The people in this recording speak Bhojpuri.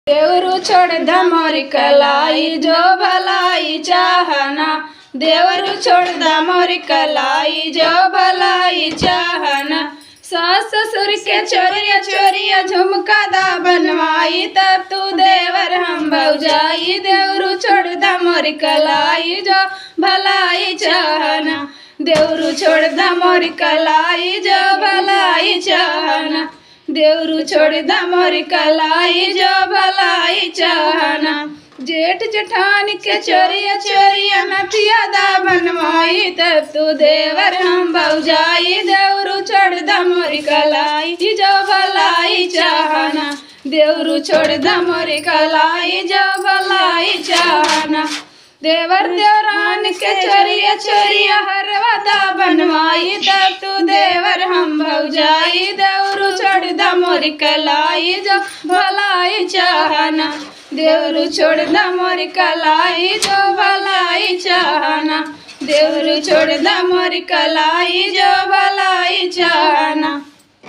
देवरू छोड़ द मोरी कलाई जो भलाई चाहना। देवरू छोड़ द मोरी कलाई जो भलाई चाहना। सास ससुर के चोरिया चोरिया झुमका दा बनवाई तब तू देवर हम भौजाई। देवरू छोड़ द मोरी कलाई जो भलाई चाहना। देवरू छोड़ द मोरी कलाई जो भलाई चाहना। देवरू छोड़ द मोरी कलाई जो भलाई चाहना। जेठ जेठान के चोरिया चोरिया नथिया दा बनवाई तब तू देवर हम भौजाई। देवरू छोड़ द मोरी कलाई जो भलाई चाहना। देवरू छोड़ द मोरी कलाई जो भलाई चाहना। देवर देवरान के चोरिया चोरिया हरवा दा बनवाई तब तू देवर हम भौजाई। देवरू छोड़ द मोरी कलाई जो भलाई चाहना। देवरू छोड़ द मोरी कलाई जो भलाई चाहना। देवरू छोड़ द मोरी कलाई जो भलाई चाहना।